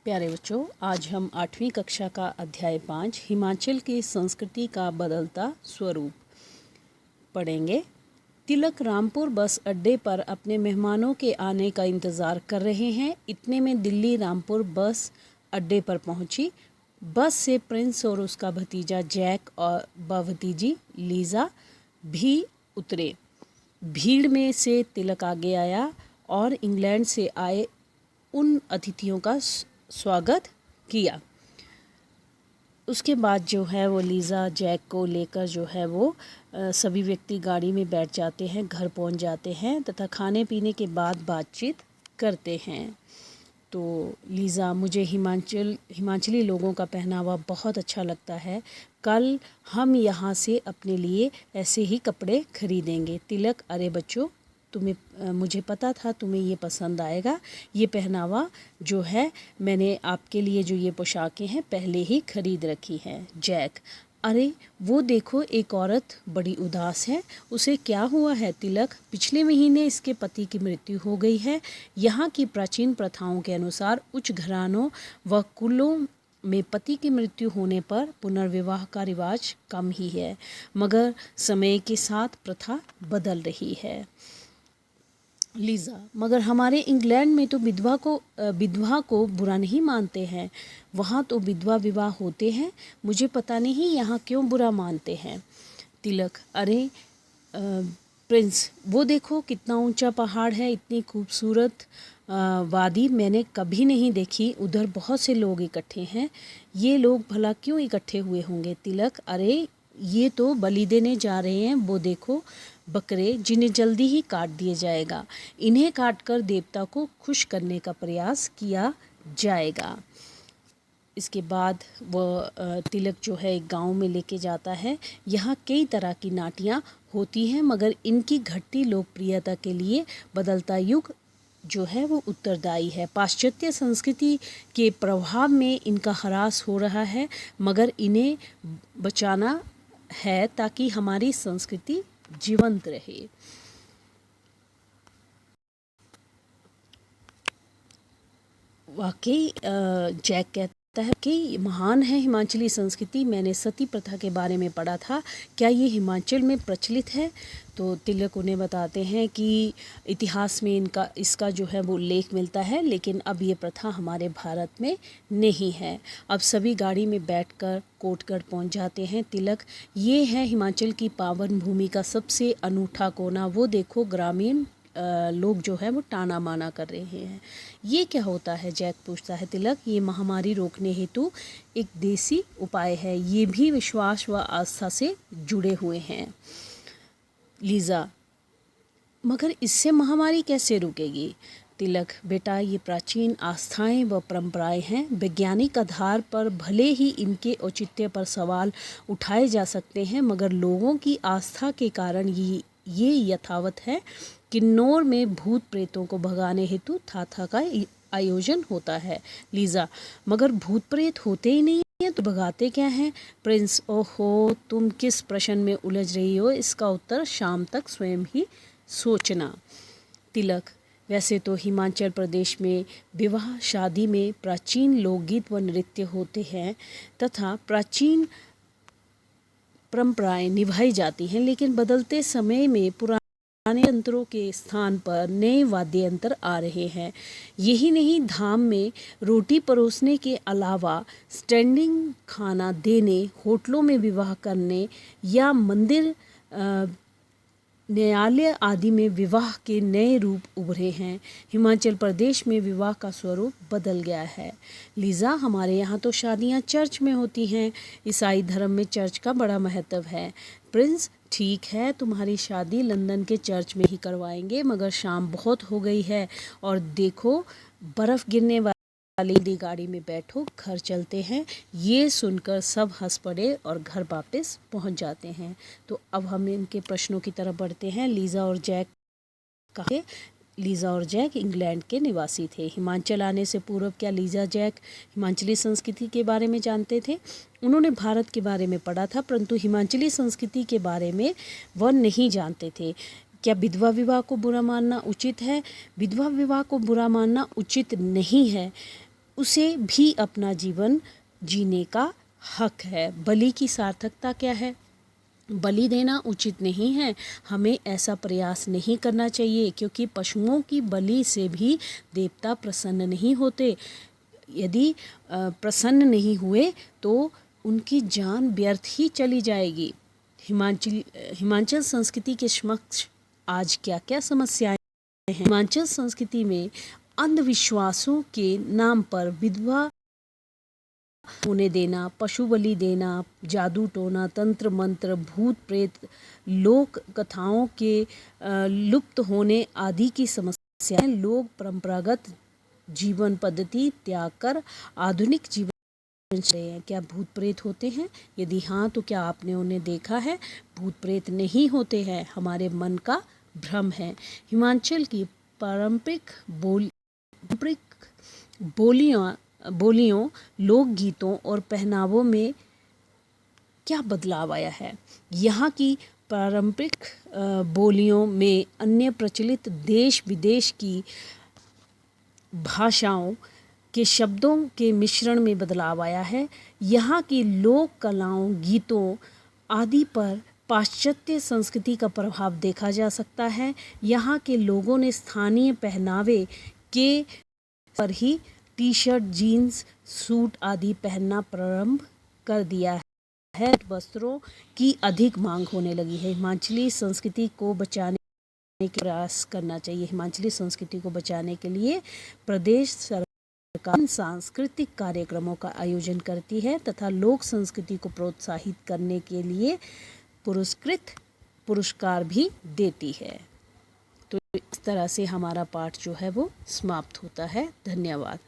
प्यारे बच्चों, आज हम 8वीं कक्षा का अध्याय 5 हिमाचल की संस्कृति का बदलता स्वरूप पढ़ेंगे। तिलक रामपुर बस अड्डे पर अपने मेहमानों के आने का इंतज़ार कर रहे हैं। इतने में दिल्ली रामपुर बस अड्डे पर पहुंची। बस से प्रिंस और उसका भतीजा जैक और भतीजी लीज़ा भी उतरे। भीड़ में से तिलक आगे आया और इंग्लैंड से आए उन अतिथियों का स्वागत किया। उसके बाद जो है वो लीज़ा जैक को लेकर जो है वो सभी व्यक्ति गाड़ी में बैठ जाते हैं, घर पहुंच जाते हैं तथा खाने पीने के बाद बातचीत करते हैं। तो लीज़ा, मुझे हिमाचली लोगों का पहनावा बहुत अच्छा लगता है। कल हम यहाँ से अपने लिए ऐसे ही कपड़े खरीदेंगे। तिलक, अरे बच्चों, मुझे पता था तुम्हें ये पसंद आएगा। ये पहनावा जो है मैंने आपके लिए जो ये पोशाकें हैं पहले ही खरीद रखी हैं। जैक, अरे वो देखो, एक औरत बड़ी उदास है, उसे क्या हुआ है? तिलक, पिछले महीने इसके पति की मृत्यु हो गई है। यहाँ की प्राचीन प्रथाओं के अनुसार उच्च घरानों व कुलों में पति की मृत्यु होने पर पुनर्विवाह का रिवाज कम ही है, मगर समय के साथ प्रथा बदल रही है। लीज़ा, मगर हमारे इंग्लैंड में तो विधवा को बुरा नहीं मानते हैं। वहाँ तो विधवा विवाह होते हैं। मुझे पता नहीं यहाँ क्यों बुरा मानते हैं। तिलक, अरे प्रिंस, वो देखो कितना ऊंचा पहाड़ है, इतनी खूबसूरत वादी मैंने कभी नहीं देखी। उधर बहुत से लोग इकट्ठे हैं। ये लोग भला क्यों इकट्ठे हुए होंगे? तिलक, अरे ये तो बलि देने जा रहे हैं। वो देखो बकरे, जिन्हें जल्दी ही काट दिया जाएगा। इन्हें काटकर देवता को खुश करने का प्रयास किया जाएगा। इसके बाद वह तिलक जो है एक गांव में लेके जाता है। यहाँ कई तरह की नाटियाँ होती हैं, मगर इनकी घटती लोकप्रियता के लिए बदलता युग जो है वो उत्तरदायी है। पाश्चात्य संस्कृति के प्रभाव में इनका ह्रास हो रहा है, मगर इन्हें बचाना है ताकि हमारी संस्कृति जीवंत रहे। वाकई जैक कहता है कि महान है हिमाचली संस्कृति। मैंने सती प्रथा के बारे में पढ़ा था, क्या ये हिमाचल में प्रचलित है? तो तिलक उन्हें बताते हैं कि इतिहास में इसका जो है वो उल्लेख मिलता है, लेकिन अब ये प्रथा हमारे भारत में नहीं है। अब सभी गाड़ी में बैठकर कोटगढ़ पहुंच जाते हैं। तिलक, ये है हिमाचल की पावन भूमि का सबसे अनूठा कोना। वो देखो, ग्रामीण लोग जो है वो टाना माना कर रहे हैं। ये क्या होता है? जैक पूछता है। तिलक, ये महामारी रोकने हेतु एक देसी उपाय है। ये भी विश्वास व आस्था से जुड़े हुए हैं। लीज़ा, मगर इससे महामारी कैसे रुकेगी? तिलक, बेटा, ये प्राचीन आस्थाएं व परंपराएं हैं। वैज्ञानिक आधार पर भले ही इनके औचित्य पर सवाल उठाए जा सकते हैं, मगर लोगों की आस्था के कारण ये यथावत है। किन्नौर में भूत प्रेतों को भगाने हेतु थाथा का आयोजन होता है। लीज़ा, मगर भूत प्रेत होते ही नहीं है तो भगाते क्या हैं? प्रिंस, ओहो, तुम किस प्रश्न में उलझ रही हो? इसका उत्तर शाम तक स्वयं ही सोचना। तिलक, वैसे तो हिमाचल प्रदेश में विवाह शादी में प्राचीन लोकगीत व नृत्य होते हैं तथा प्राचीन परंपराएं निभाई जाती हैं, लेकिन बदलते समय में पुराने यंत्रों के स्थान पर नए वाद्य यंत्र आ रहे हैं। यही नहीं, धाम में रोटी परोसने के अलावा स्टैंडिंग खाना देने, होटलों में विवाह करने या मंदिर न्यायालय आदि में विवाह के नए रूप उभरे हैं। हिमाचल प्रदेश में विवाह का स्वरूप बदल गया है। लीज़ा, हमारे यहाँ तो शादियाँ चर्च में होती हैं। ईसाई धर्म में चर्च का बड़ा महत्व है। प्रिंस, ठीक है, तुम्हारी शादी लंदन के चर्च में ही करवाएंगे, मगर शाम बहुत हो गई है और देखो बर्फ़ गिरने वाली गाड़ी में बैठो, घर चलते हैं। ये सुनकर सब हंस पड़े और घर वापस पहुंच जाते हैं। तो अब हम इनके प्रश्नों की तरफ बढ़ते हैं। लीज़ा और जैक इंग्लैंड के निवासी थे। हिमाचल आने से पूर्व क्या लीज़ा जैक हिमाचली संस्कृति के बारे में जानते थे? उन्होंने भारत के बारे में पढ़ा था, परंतु हिमाचली संस्कृति के बारे में वह नहीं जानते थे। क्या विधवा विवाह को बुरा मानना उचित है? विधवा विवाह को बुरा मानना उचित नहीं है। उसे भी अपना जीवन जीने का हक है। बलि की सार्थकता क्या है? बलि देना उचित नहीं है, हमें ऐसा प्रयास नहीं करना चाहिए, क्योंकि पशुओं की बलि से भी देवता प्रसन्न नहीं होते। यदि प्रसन्न नहीं हुए तो उनकी जान व्यर्थ ही चली जाएगी। हिमाचल संस्कृति के समक्ष आज क्या क्या समस्याएं हैं? हिमाचल संस्कृति में अंधविश्वासों के नाम पर विधवा होने देना, पशु बलि देना, जादू टोना, तंत्र मंत्र, भूत प्रेत, लोक कथाओं के लुप्त होने आदि की समस्याएं लोग परंपरागत जीवन पद्धति त्याग कर आधुनिक जीवन रहे हैं। क्या भूत प्रेत होते हैं? यदि हाँ तो क्या आपने उन्हें देखा है? भूत प्रेत नहीं होते हैं, हमारे मन का भ्रम है। हिमाचल की पारंपरिक बोलियों, लोकगीतों और पहनावों में क्या बदलाव आया है? यहाँ की पारंपरिक बोलियों में अन्य प्रचलित देश विदेश की भाषाओं के शब्दों के मिश्रण में बदलाव आया है। यहाँ की लोक कलाओं, गीतों आदि पर पाश्चात्य संस्कृति का प्रभाव देखा जा सकता है। यहाँ के लोगों ने स्थानीय पहनावे के पर ही टी शर्ट, जीन्स, सूट आदि पहनना प्रारंभ कर दिया है। वस्त्रों की अधिक मांग होने लगी है। हिमाचली संस्कृति को बचाने के प्रयास करना चाहिए। हिमाचली संस्कृति को बचाने के लिए प्रदेश सरकार सांस्कृतिक कार्यक्रमों का आयोजन करती है तथा लोक संस्कृति को प्रोत्साहित करने के लिए पुरस्कार भी देती है। तो इस तरह से हमारा पाठ जो है वो समाप्त होता है। धन्यवाद।